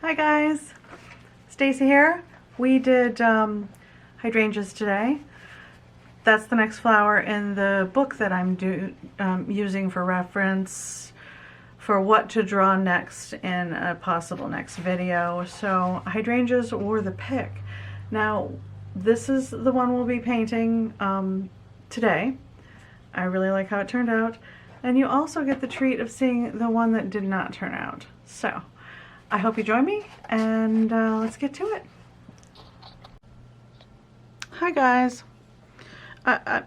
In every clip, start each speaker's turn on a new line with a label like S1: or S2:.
S1: Hi guys, Stacy here. We did hydrangeas today. That's the next flower in the book that I'm using for reference for what to draw next in a possible next video. So hydrangeas were the pick. Now this is the one we'll be painting today. I really like how it turned out. And you also get the treat of seeing the one that did not turn out. So I hope you join me, and let's get to it. Hi guys. I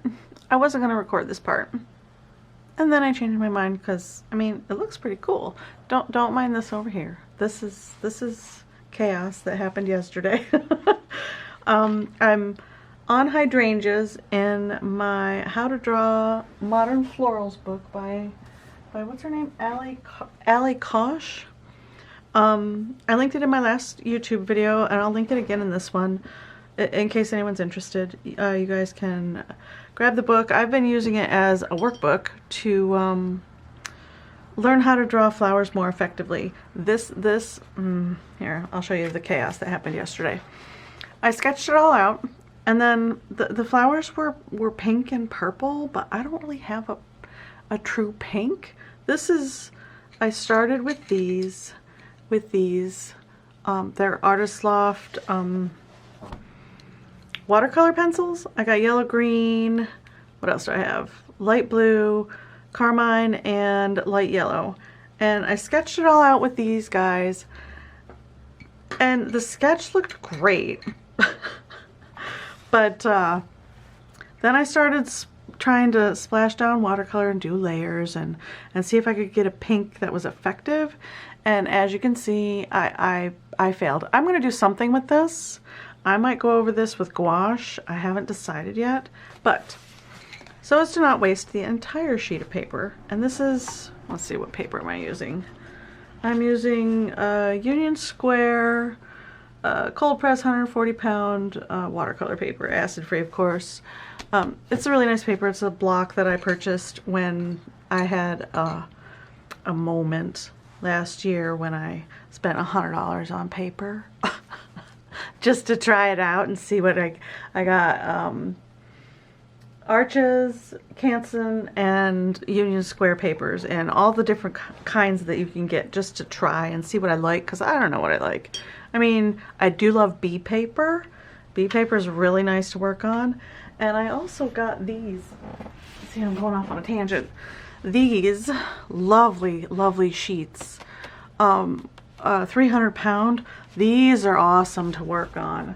S1: wasn't gonna record this part, and then I changed my mind because I mean it looks pretty cool. Don't mind this over here. This is chaos that happened yesterday. I'm on hydrangeas in my How to Draw Modern Florals book by what's her name? Koch. I linked it in my last YouTube video, and I'll link it again in this one in case anyone's interested. You guys can grab the book. I've been using it as a workbook to learn how to draw flowers more effectively. Here, I'll show you the chaos that happened yesterday. I sketched it all out, and then the flowers were pink and purple, but I don't really have a true pink. I started with these. They're Artist Loft watercolor pencils. I got yellow, green, what else do I have? Light blue, carmine, and light yellow. And I sketched it all out with these guys, and the sketch looked great. But then I started trying to splash down watercolor and do layers and see if I could get a pink that was effective. And as you can see, I failed. I'm going to do something with this. I might go over this with gouache. I haven't decided yet. But so as to not waste the entire sheet of paper, and this is, let's see, what paper am I using? I'm using Union Square cold press 140 pound watercolor paper, acid free of course. It's a really nice paper. It's a block that I purchased when I had a moment last year when I spent $100 on paper just to try it out and see what I got. Arches, Canson, and Union Square papers, and all the different kinds that you can get just to try and see what I like, because I don't know what I like. I mean, I do love bee paper. Bee paper is really nice to work on. And I also got these. See, I'm going off on a tangent. These lovely, lovely sheets. 300 pound. These are awesome to work on.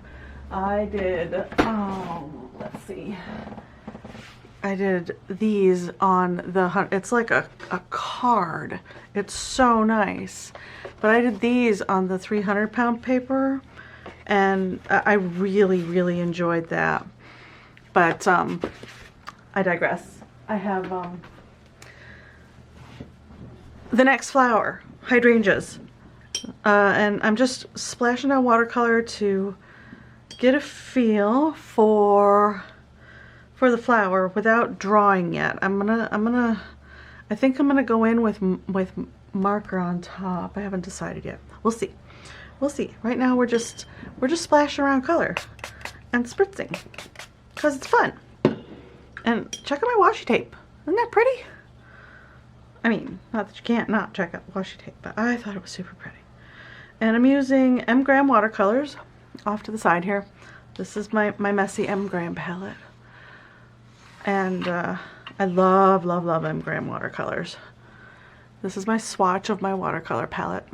S1: I did, let's see. I did these on the, it's like a card. It's so nice. But I did these on the 300 pound paper, and I really, really enjoyed that. But I digress. I have the next flower, hydrangeas. And I'm just splashing down watercolor to get a feel for the flower without drawing yet. I think I'm gonna go in with marker on top. I haven't decided yet. We'll see. We'll see. Right now we're just splashing around color and spritzing because it's fun. And check out my washi tape. Isn't that pretty? I mean, not that you can't not check out washi tape, but I thought it was super pretty. And I'm using M. Graham watercolors off to the side here. This is my messy M. Graham palette. And I love, love, love M. Graham watercolors. This is my swatch of my watercolor palette.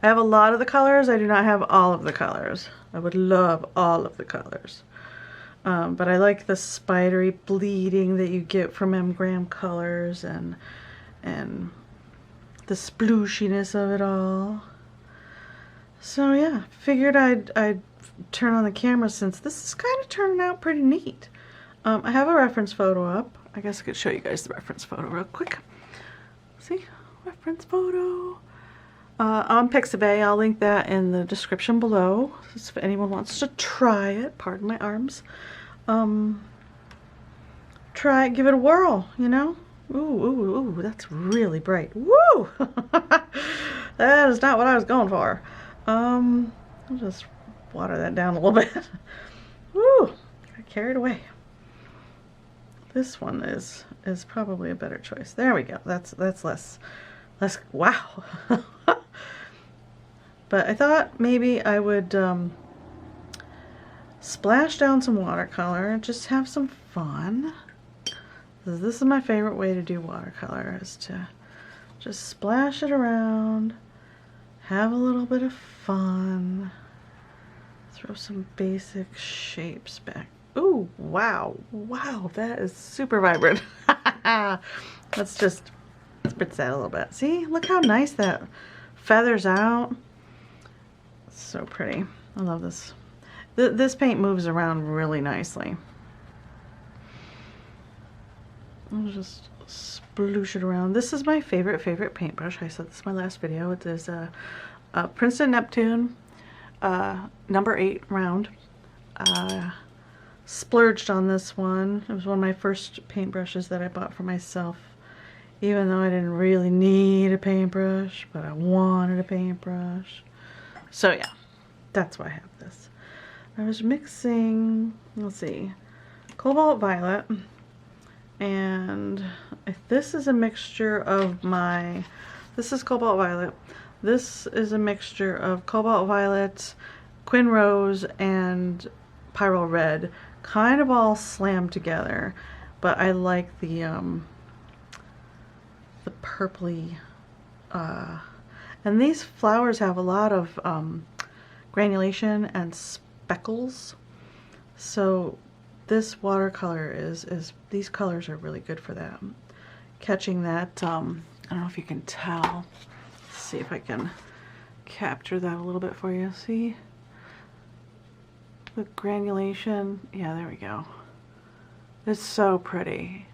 S1: I have a lot of the colors. I do not have all of the colors. I would love all of the colors. But I like the spidery bleeding that you get from M. Graham colors, and the splooshiness of it all. So yeah, figured I'd turn on the camera since this is kind of turning out pretty neat. I have a reference photo up. I guess I could show you guys the reference photo real quick. See? Reference photo. On Pixabay. I'll link that in the description below if anyone wants to try it. Pardon my arms. Try it, give it a whirl, you know? Ooh, ooh, ooh, that's really bright. Woo! That is not what I was going for. I'll just water that down a little bit. Woo! Got carried away. This one is probably a better choice. There we go. That's less, wow. But I thought maybe I would splash down some watercolor and just have some fun. This is my favorite way to do watercolor, is to just splash it around, have a little bit of fun, throw some basic shapes back. Ooh, wow, wow, that is super vibrant. Let's just spritz that a little bit. See, look how nice that feathers out. It's so pretty. I love this. This paint moves around really nicely. I'll just sploosh it around. This is my favorite paintbrush. I said this in my last video. It is a Princeton Neptune number 8 round. Splurged on this one. It was one of my first paintbrushes that I bought for myself, even though I didn't really need a paintbrush, but I wanted a paintbrush. So yeah, that's why I have this. I was mixing, let's see, cobalt violet, and this is a mixture of this is cobalt violet. This is a mixture of cobalt violet, quin rose, and pyrrole red, kind of all slammed together. But I like the purpley, and these flowers have a lot of granulation and speckles, so this watercolor is these colors are really good for that, catching that. I don't know if you can tell. Let's see if I can capture that a little bit for you. See the granulation? Yeah, there we go. It's so pretty,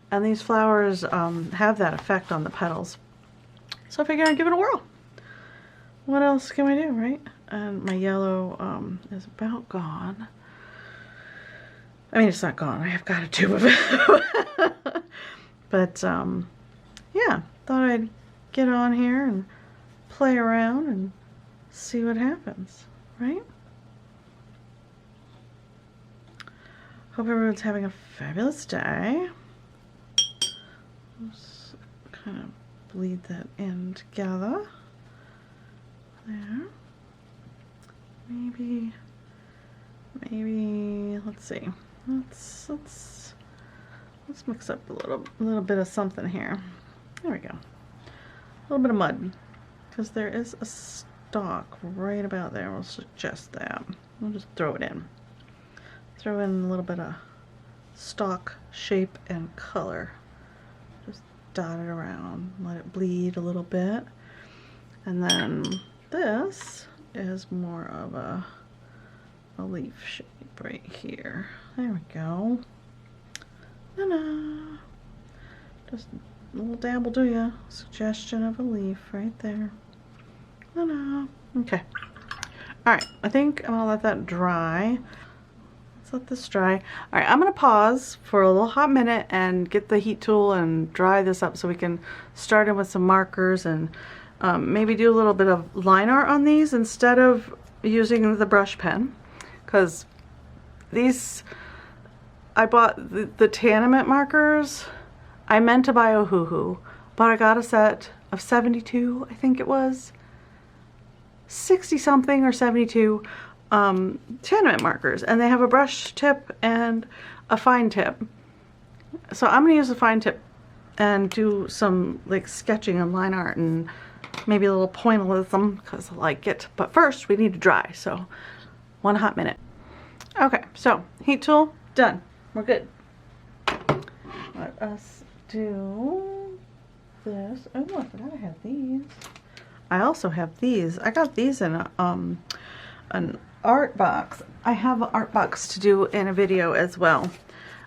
S1: and these flowers have that effect on the petals, so I figured I'd give it a whirl. What else can we do, right? And my yellow is about gone. I mean, it's not gone. I have got a tube of it. But yeah, thought I'd get on here and play around and see what happens, right? Hope everyone's having a fabulous day. Just kind of bleed that in together. There. Maybe, let's see. Let's mix up a little bit of something here. There we go. A little bit of mud, because there is a stalk right about there. We'll suggest that. We'll just throw it in. Throw in a little bit of stalk shape and color. Just dot it around. Let it bleed a little bit. And then this is more of a leaf shape right here. There we go. Ta-da! Just a little dab will do ya. Suggestion of a leaf right there. Ta-da! Okay. Alright, I think I'm gonna let that dry. Let's let this dry. Alright, I'm gonna pause for a little hot minute and get the heat tool and dry this up so we can start in with some markers and maybe do a little bit of line art on these instead of using the brush pen, because these, I bought the Tanmit markers. I meant to buy Ohuhu, but I got a set of 72, I think it was 60 something or 72 Tanmit markers, and they have a brush tip and a fine tip. So I'm gonna use the fine tip and do some like sketching and line art and maybe a little pointillism because I like it. But first we need to dry, so one hot minute. Okay, so heat tool done. We're good. Let us do this. Oh, I forgot I have these. I also have these. I got these in an art box. I have an art box to do in a video as well.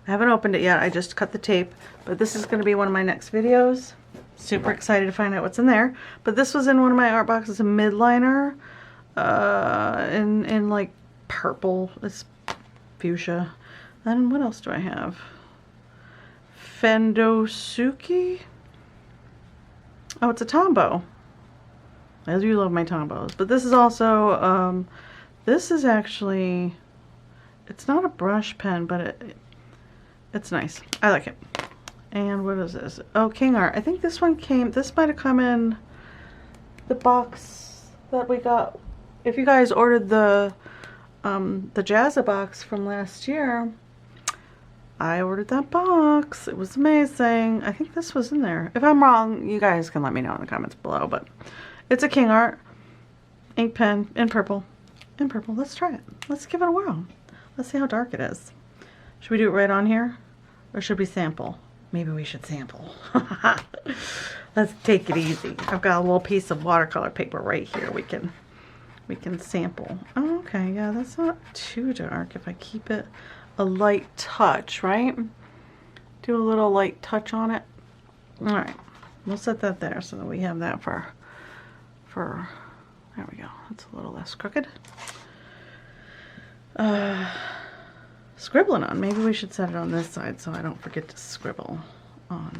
S1: I haven't opened it yet. I just cut the tape, but this is going to be one of my next videos. Super excited to find out what's in there. But this was in one of my art boxes, a midliner in like purple. It's fuchsia. Then what else do I have? Fendosuke. Oh, it's a Tombow. I do love my Tombos. But this is also, this is actually, it's not a brush pen, but it's nice. I like it. And what is this? Oh, King Art. I think this one came, this might have come in the box that we got. If you guys ordered the Jazza box from last year, I ordered that box. It was amazing. I think this was in there. If I'm wrong, you guys can let me know in the comments below, but it's a King Art ink pen in purple. In purple. Let's try it. Let's give it a whirl. Let's see how dark it is. Should we do it right on here? Or should we sample? Maybe we should sample. Let's take it easy. I've got a little piece of watercolor paper right here. We can sample. Oh, okay, yeah, that's not too dark if I keep it a light touch, right? Do a little light touch on it. All right, we'll set that there so that we have that for there we go. That's a little less crooked. Scribbling on. Maybe we should set it on this side so I don't forget to scribble on.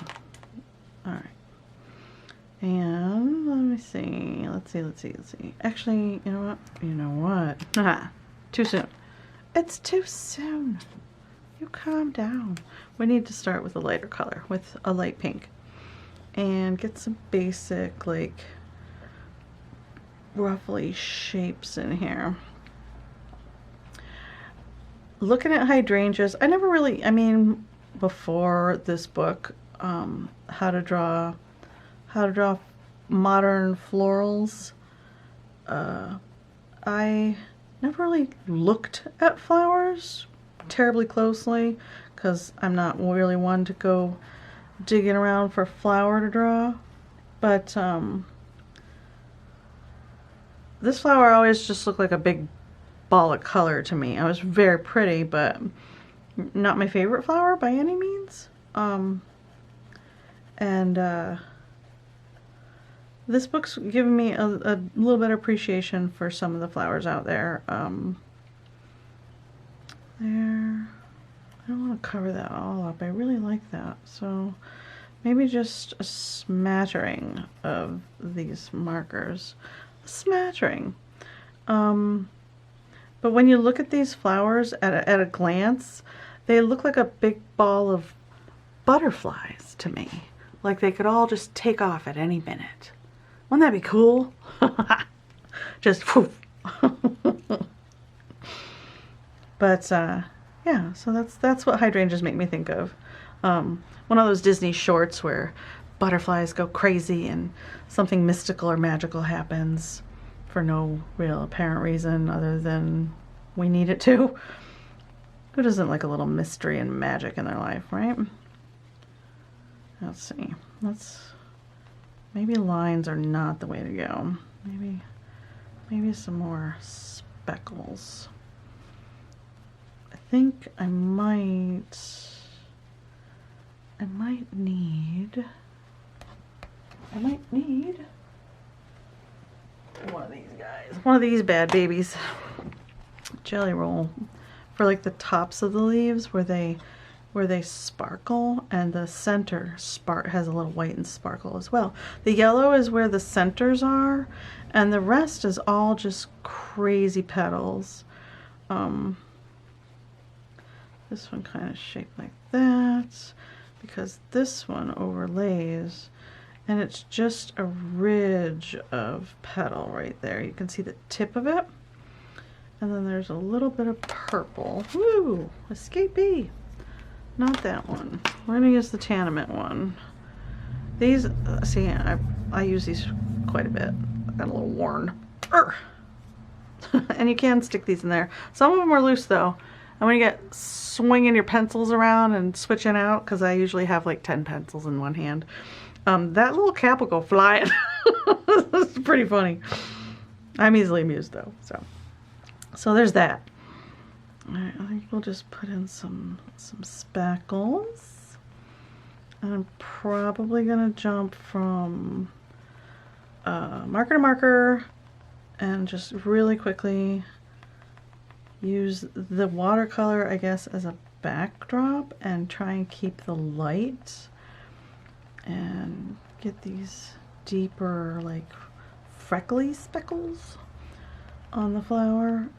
S1: All right. And let me see. Let's see. Actually, you know what? Too soon. It's too soon. You calm down. We need to start with a lighter color, with a light pink. And get some basic, like, ruffly shapes in here. Looking at hydrangeas, I never really, I mean, before this book, how to draw modern florals, I never really looked at flowers terribly closely because I'm not really one to go digging around for flower to draw, but this flower always just looked like a big ball of color to me. It was very pretty, but not my favorite flower by any means. This book's given me a little bit of appreciation for some of the flowers out there. There, I don't want to cover that all up. I really like that. So maybe just a smattering of these markers. A smattering. But when you look at these flowers at a glance, they look like a big ball of butterflies to me. Like they could all just take off at any minute. Wouldn't that be cool? Just whoof. But yeah, so that's what hydrangeas make me think of. One of those Disney shorts where butterflies go crazy and something mystical or magical happens for no real apparent reason other than we need it to. Who doesn't like a little mystery and magic in their life, right? Let's see. Maybe lines are not the way to go. Maybe some more speckles. I think I might need one of these guys. One of these bad babies. Jelly roll for like the tops of the leaves where they sparkle, and the center has a little white and sparkle as well. The yellow is where the centers are, and the rest is all just crazy petals. This one kind of shaped like that because this one overlays, and it's just a ridge of petal right there. You can see the tip of it, and then there's a little bit of purple. Woo! Escapee! Not that one. We're gonna use the Tanmit one. These, see, I use these quite a bit. I got a little worn. And you can stick these in there. Some of them are loose though. And when you get swinging your pencils around and switching out, because I usually have like 10 pencils in one hand, that little cap will go flying. It's pretty funny. I'm easily amused though. So there's that. Alright, I think we'll just put in some speckles. And I'm probably gonna jump from marker to marker and just really quickly use the watercolor, I guess, as a backdrop and try and keep the light and get these deeper, like, freckly speckles on the flower.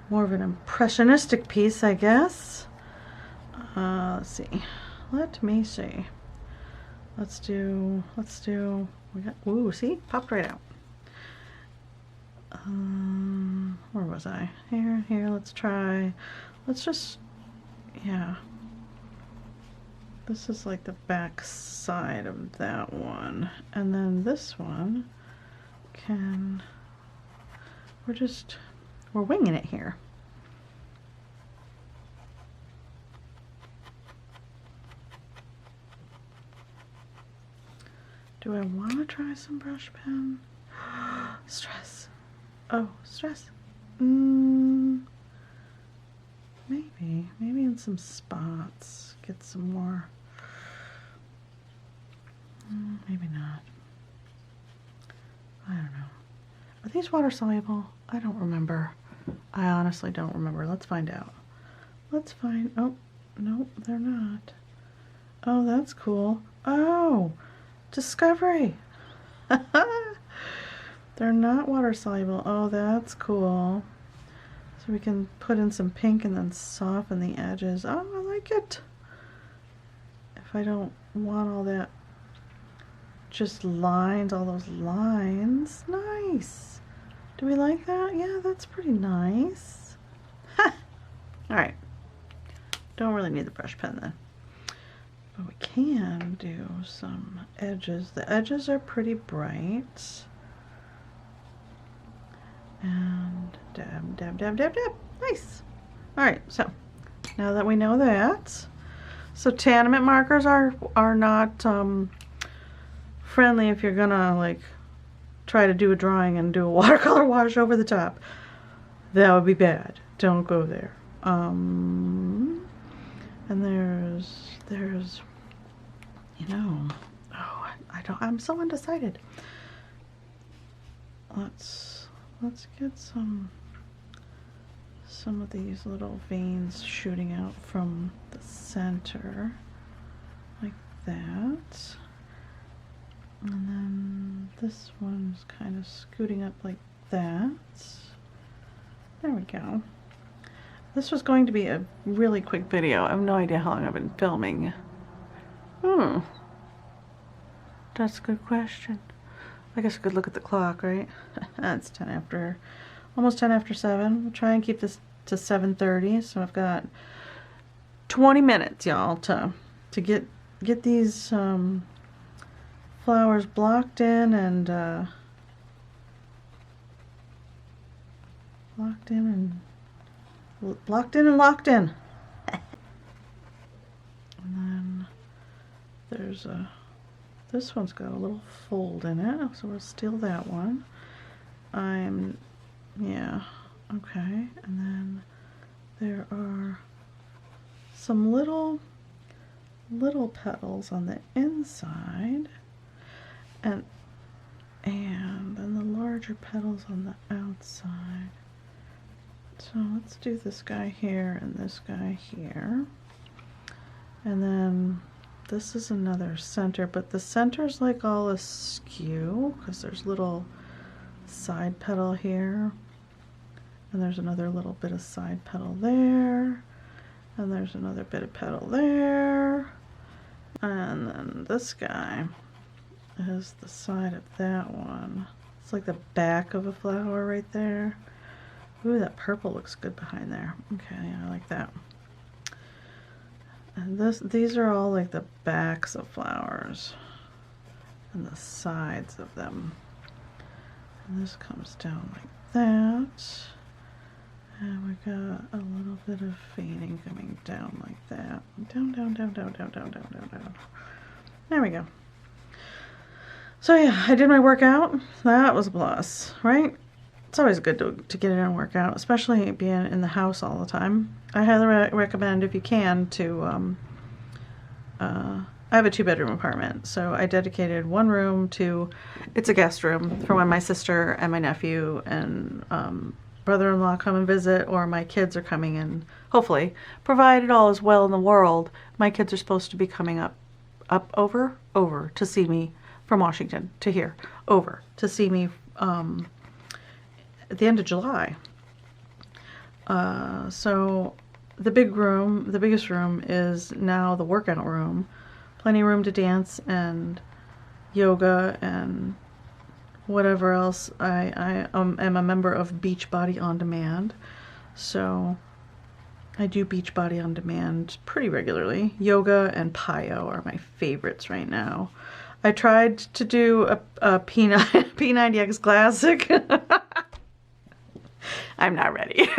S1: More of an impressionistic piece, I guess. Let's see. Let me see. Let's do, we got, ooh, see? Popped right out. Where was I? Here, let's just, yeah. This is like the back side of that one. And then this one we're winging it here. Do I want to try some brush pen? Stress. Oh, stress. Maybe in some spots. Get some more. Maybe not. I don't know. Are these water soluble? I don't remember. I honestly don't remember. Let's find out. Let's find, oh, no, they're not. Oh, that's cool. Oh, discovery. They're not water soluble. Oh, that's cool. So we can put in some pink and then soften the edges. Oh, I like it. If I don't want all that, just lines, all those lines. Nice. Do we like that? Yeah, that's pretty nice. Ha! All right. Don't really need the brush pen then. But we can do some edges. The edges are pretty bright. And dab, dab, dab, dab, dab. Nice. All right, so now that we know that, so Tanmit markers are not friendly if you're gonna like try to do a drawing and do a watercolor wash over the top. That would be bad. Don't go there. And there's you know, oh, I'm so undecided. Let's get some of these little veins shooting out from the center like that. And then this one's kind of scooting up like that. There we go. This was going to be a really quick video. I have no idea how long I've been filming. That's a good question. I guess I could look at the clock, right? It's 10 after, almost 10 after 7. We'll try and keep this to 7:30. So I've got 20 minutes, y'all, to get these flowers blocked in and locked in. And then there's this one's got a little fold in it, so we'll steal that one. Yeah, okay. And then there are some little petals on the inside, and then the larger petals on the outside. So let's do this guy here and this guy here. And then this is another center, but the center's like all askew because there's little side petal here. And there's another little bit of side petal there. And there's another bit of petal there. And then this guy is the side of that one. It's like the back of a flower right there. Ooh, that purple looks good behind there. Okay, I like that. And these are all like the backs of flowers and the sides of them. And this comes down like that. And we got a little bit of fading coming down like that. Down, down, down, down, down, down, down, down, down. There we go. So yeah, I did my workout. That was a plus, right? It's always good to get in and work out, especially being in the house all the time. I highly recommend, if you can, to, I have a 2-bedroom apartment, so I dedicated one room to, it's a guest room for when my sister and my nephew and brother-in-law come and visit, or my kids are coming in, hopefully. Provided all is well in the world, my kids are supposed to be coming over to see me from Washington to here, over to see me at the end of July. So the biggest room is now the workout room. Plenty of room to dance and yoga and whatever else. I am a member of Beachbody On Demand, so I do Beachbody On Demand pretty regularly. Yoga and Pyo are my favorites right now. I tried to do a P90X Classic. I'm not ready.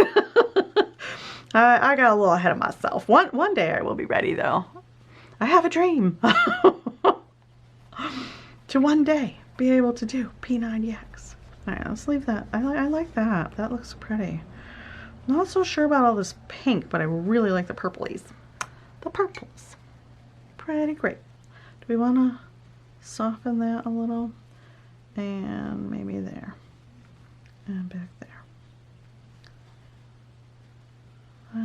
S1: I got a little ahead of myself. One day I will be ready, though. I have a dream to one day be able to do P90X. All right, let's leave that. I like that. That looks pretty. I'm not so sure about all this pink, but I really like the purplies. The purples. Pretty great. Do we want to soften that a little? And maybe there. And back there. I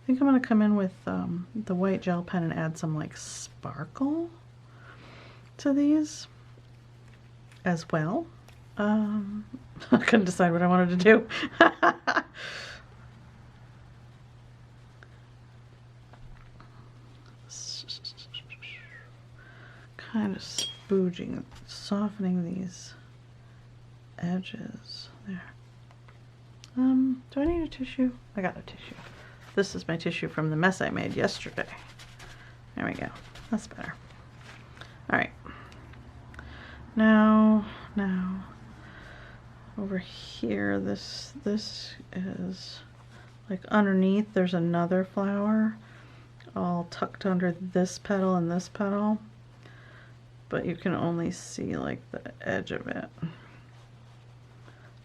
S1: think I'm going to come in with the white gel pen and add some like sparkle to these as well. I couldn't decide what I wanted to do. Kind of spooging, softening these edges there. Do I need a tissue? I got a tissue. This is my tissue from the mess I made yesterday. There we go. That's better. All right. Now, over here, this is like underneath. There's another flower, all tucked under this petal and this petal, but you can only see like the edge of it.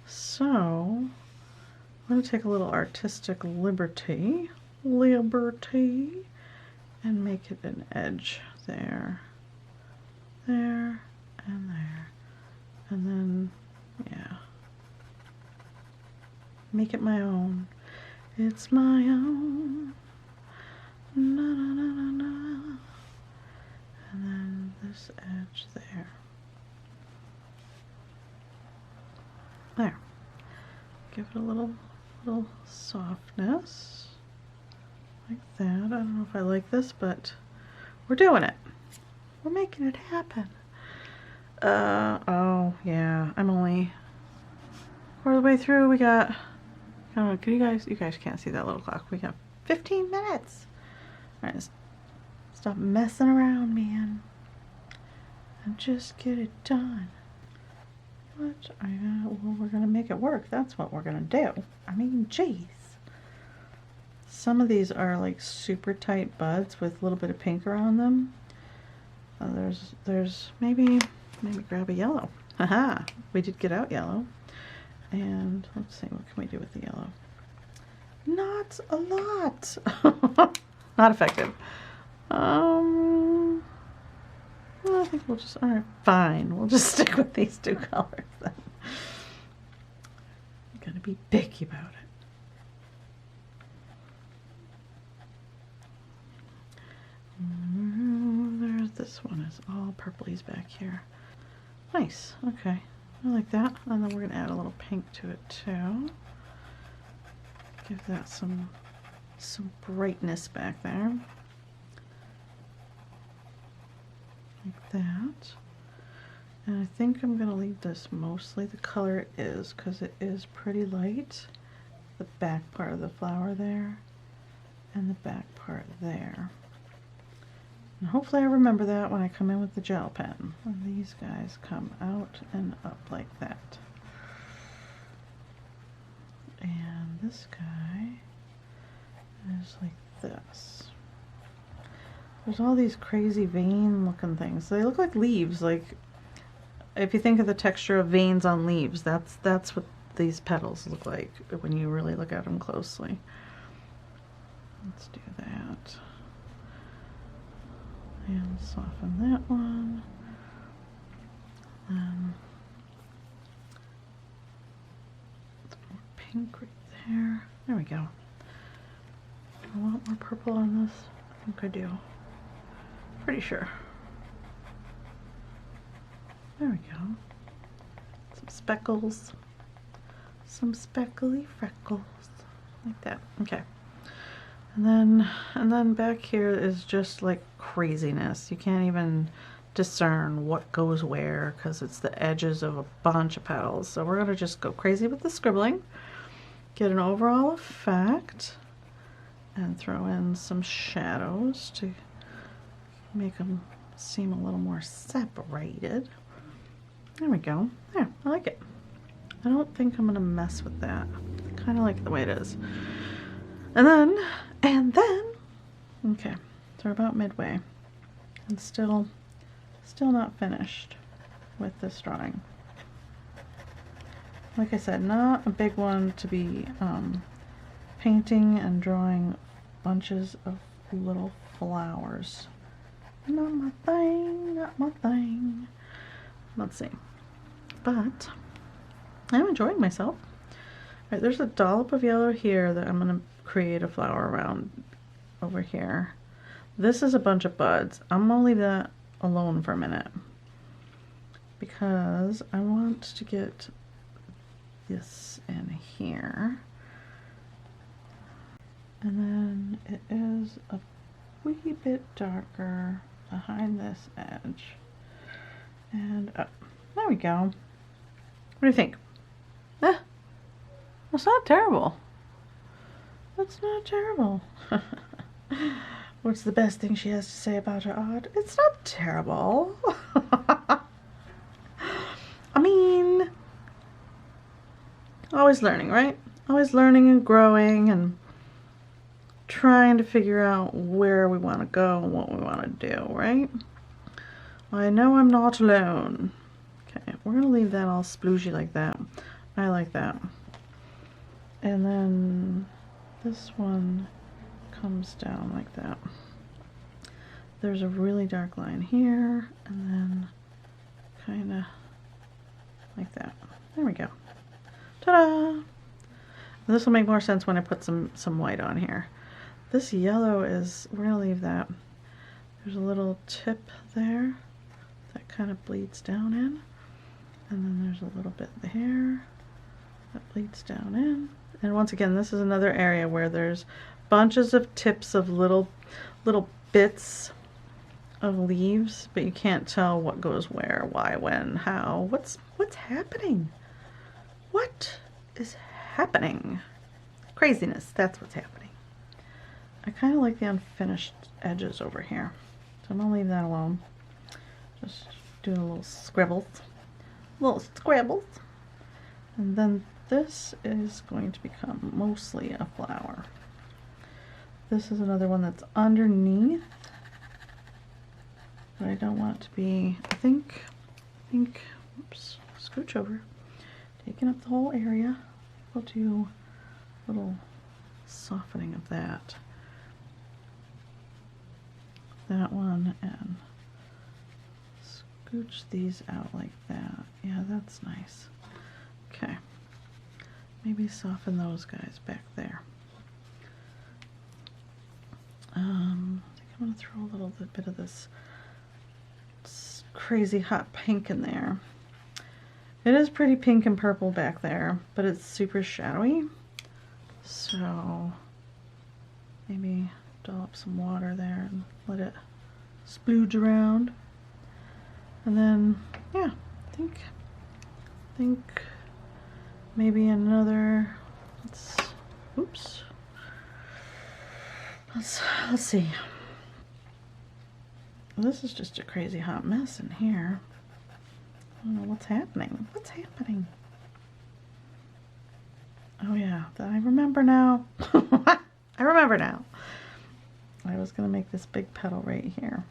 S1: So I'm going to take a little artistic liberty, and make it an edge there, there, and there, and then, yeah, make it my own. It's my own. Na, na, na, na, na. And then this edge there. There. Give it a little softness like that. I don't know if I like this, but we're doing it. We're making it happen. Oh yeah, I'm only quarter of the way through. We got, you guys can't see that little clock. We got 15 minutes. All right, stop messing around, man, and just get it done. What? Well, we're gonna make it work. That's what we're gonna do. I mean, geez. Some of these are like super tight buds with a little bit of pink around them. There's maybe grab a yellow. Haha, we did get out yellow. And let's see, what can we do with the yellow? Not a lot. Not effective. Well, I think we'll just, all right, fine. We'll just stick with these two colors then. I'm gonna be picky about it. This one is all purplies back here. Nice, okay. I like that. And then we're gonna add a little pink to it too. Give that some brightness back there. Like that. And I think I'm gonna leave this mostly the color it is, because it is pretty light. The back part of the flower there and the back part there. And hopefully I remember that when I come in with the gel pen. And these guys come out and up like that. And this guy is like this. There's all these crazy vein looking things. They look like leaves. Like, if you think of the texture of veins on leaves, that's what these petals look like when you really look at them closely. Let's do that. And soften that one. More pink right there. There we go. I want more purple on this. I think I do. Pretty sure. There we go. Some speckles. Some speckly freckles. Like that. Okay. And then back here is just like craziness. You can't even discern what goes where because it's the edges of a bunch of petals. So we're going to just go crazy with the scribbling, get an overall effect, and throw in some shadows to make them seem a little more separated. There we go. There, I like it. I don't think I'm going to mess with that. I kind of like it the way it is. And then, okay, so we're about midway and still not finished with this drawing. Like I said, not a big one to be painting and drawing bunches of little flowers. Not my thing, not my thing. Let's see. But I'm enjoying myself. All right, there's a dollop of yellow here that I'm going to create a flower around over here. This is a bunch of buds. I'm going to leave that alone for a minute because I want to get this in here. And then it is a wee bit darker behind this edge. And there we go. What do you think? That's not terrible. That's not terrible. What's the best thing she has to say about her art? It's not terrible. I mean, always learning, right? Always learning and growing and trying to figure out where we want to go and what we want to do, right? I know I'm not alone. Okay, we're going to leave that all sploogey like that. I like that. And then this one comes down like that. There's a really dark line here, and then kind of like that. There we go. Ta-da! This will make more sense when I put some white on here. This yellow is, we're going to leave that. There's a little tip there that kind of bleeds down in. And then there's a little bit there that bleeds down in. And once again, this is another area where there's bunches of tips of little bits of leaves, but you can't tell what goes where, why, when, how. What's happening? What is happening? Craziness, that's what's happening. I kind of like the unfinished edges over here, so I'm gonna leave that alone. Just doing a little scribbles. And then this is going to become mostly a flower. This is another one that's underneath, but I don't want it to be, I think, oops, scooch over, taking up the whole area. We'll do a little softening of that one, and scooch these out like that. Yeah, that's nice. Okay, maybe soften those guys back there. I think I'm going to throw a little bit of this crazy hot pink in there. It is pretty pink and purple back there, but it's super shadowy. So maybe dollop some water there and let it splooge around. And then, yeah, I think maybe another, oops. Let's see. This is just a crazy hot mess in here. I don't know what's happening. What's happening? Oh yeah, I remember now. I remember now. I was gonna make this big petal right here.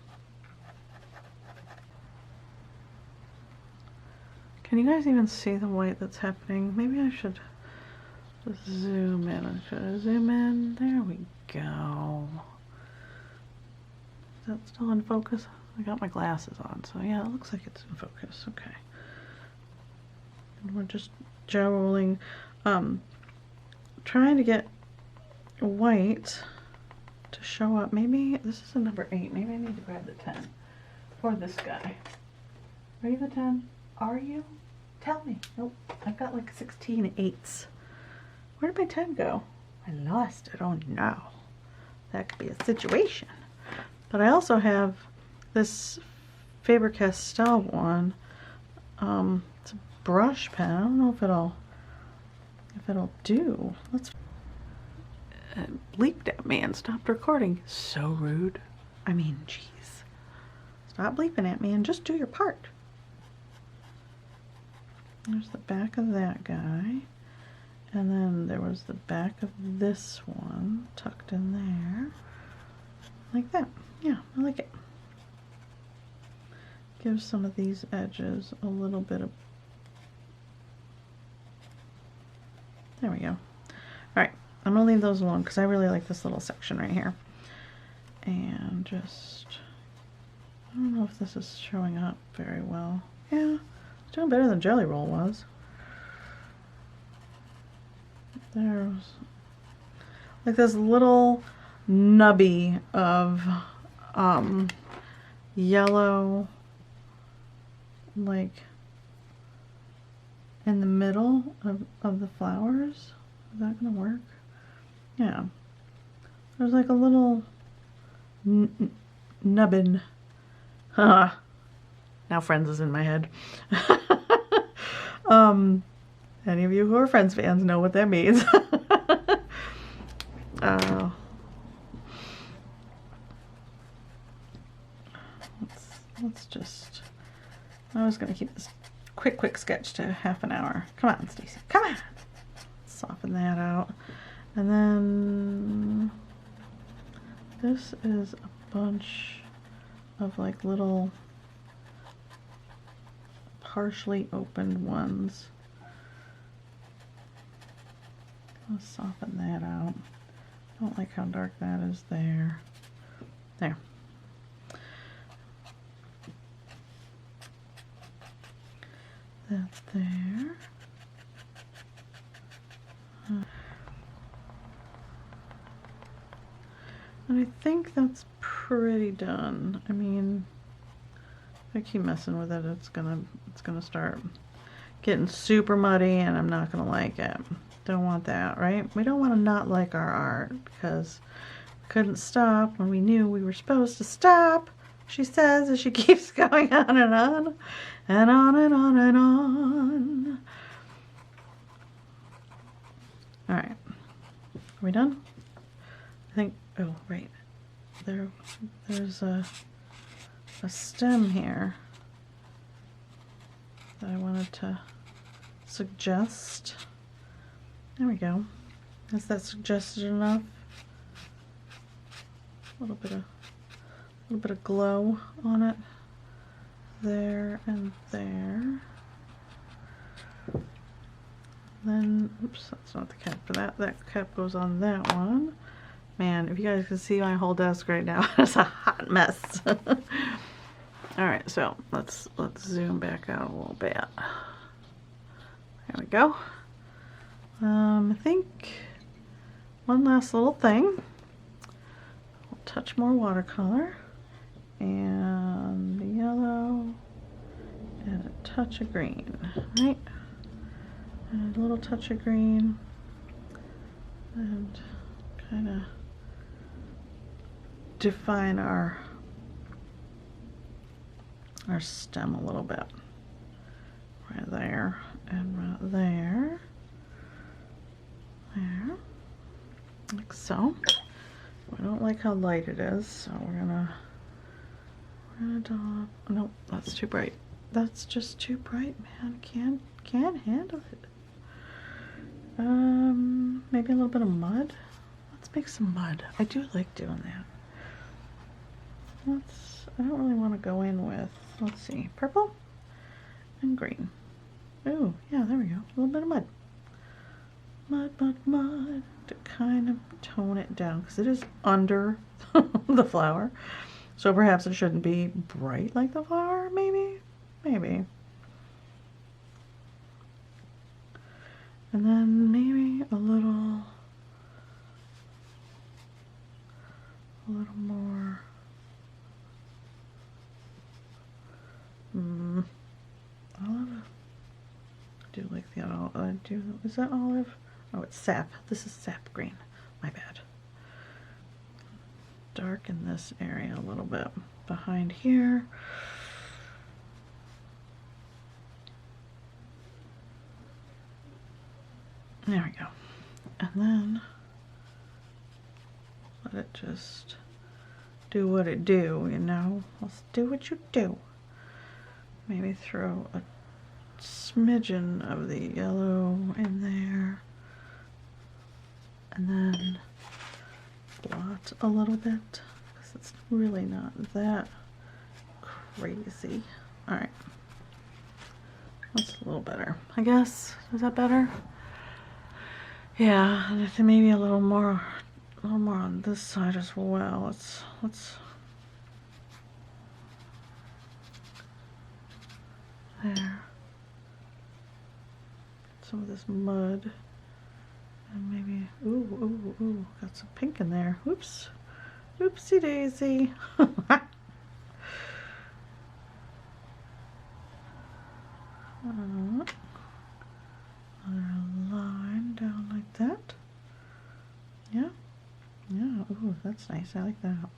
S1: Can you guys even see the white that's happening? Maybe I should just zoom in. Should I zoom in? There we go. Is that still in focus? I got my glasses on, so yeah, it looks like it's in focus. Okay. And we're just rolling, trying to get white to show up. Maybe this is a number 8. Maybe I need to grab the 10 for this guy. Ready, the 10? Are you? Tell me. Nope. I've got like 16 eighths. Where did my 10 go? I lost it. Oh no. That could be a situation. But I also have this Faber-Castell one. It's a brush pen. I don't know if it'll do. Let's bleeped at me and stopped recording. So rude. I mean, jeez. Stop bleeping at me and just do your part. There's the back of that guy. And then there was the back of this one tucked in there. Like that. Yeah, I like it. Give some of these edges a little bit of... There we go. Alright, I'm going to leave those alone because I really like this little section right here. And just... I don't know if this is showing up very well. Yeah, it's doing better than Jelly Roll was. There's like this little nubby of yellow, like in the middle of the flowers. Is that gonna work? Yeah. There's like a little nubbin. Now Friends is in my head. Any of you who are Friends fans know what that means. Let's just... I was going to keep this quick sketch to half an hour. Come on, Stacy. Come on! Soften that out. And then... this is a bunch of like little partially opened ones. I'll soften that out. Don't like how dark that is there. There. That's there. And I think that's pretty done. I mean, if I keep messing with it, it's gonna start getting super muddy and I'm not gonna like it. Don't want that, right? We don't want to not like our art because we couldn't stop when we knew we were supposed to stop, she says as she keeps going on and on and on and on and on. All right, are we done? I think, oh, right. There's a stem here that I wanted to suggest. There we go. Is that suggested enough? A little bit of glow on it. There and there. Then, oops, that's not the cap for that. That cap goes on that one. Man, if you guys can see my whole desk right now, it's a hot mess. Alright, so let's zoom back out a little bit. There we go. I think one last little thing. We'll touch more watercolor and the yellow and a touch of green, right? And a little touch of green and kind of define our stem a little bit. Right there and right there. There, like so. We don't like how light it is, so we're gonna doll up. Nope, that's too bright. That's just too bright, man. Can't handle it. Maybe a little bit of mud. Let's make some mud. I do like doing that. I don't really want to go in with, let's see, purple and green. Oh, yeah, there we go. A little bit of mud. Mud to kind of tone it down because it is under the flower, so perhaps it shouldn't be bright like the flower. Maybe and then maybe a little more I'll have do like the is that olive? Oh, it's sap. This is sap green. My bad. Darken this area a little bit behind here. There we go. And then let it just do what it do, you know. Let's do what you do. Maybe throw a smidgen of the yellow in there. And then blot a little bit, because it's really not that crazy. Alright. That's a little better, I guess. Is that better? Yeah, and I think maybe a little more on this side as well. Let's there. Some of this mud. And maybe, ooh, got some pink in there. Whoops. Oopsie daisy. Another line down like that. Yeah. Yeah, ooh, that's nice. I like that.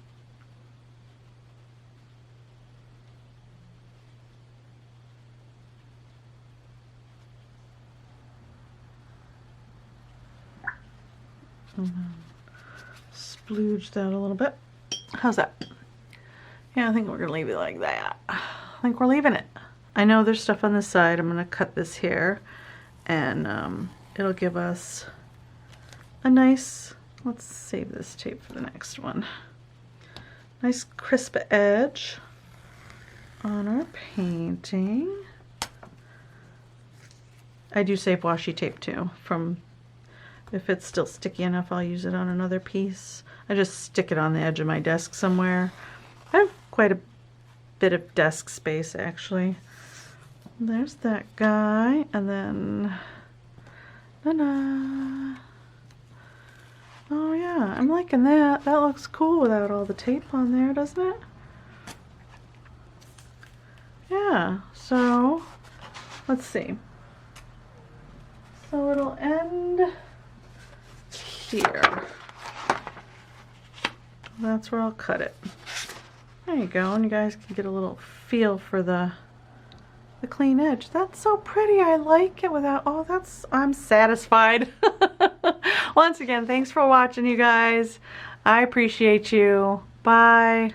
S1: And then splooge that a little bit. How's that? Yeah, I think we're gonna leave it like that. I think we're leaving it. I know there's stuff on this side. I'm gonna cut this here, and it'll give us a nice, let's save this tape for the next one. Nice crisp edge on our painting. I do save washi tape too, from if it's still sticky enough, I'll use it on another piece. I just stick it on the edge of my desk somewhere. I have quite a bit of desk space actually. There's that guy, and then ta-da! Oh yeah, I'm liking that. That looks cool without all the tape on there, doesn't it? Yeah, so let's see. So it'll end here. That's where I'll cut it. There you go, and you guys can get a little feel for the clean edge. That's so pretty. I like it without, oh, I'm satisfied. Once again, thanks for watching, you guys. I appreciate you. Bye.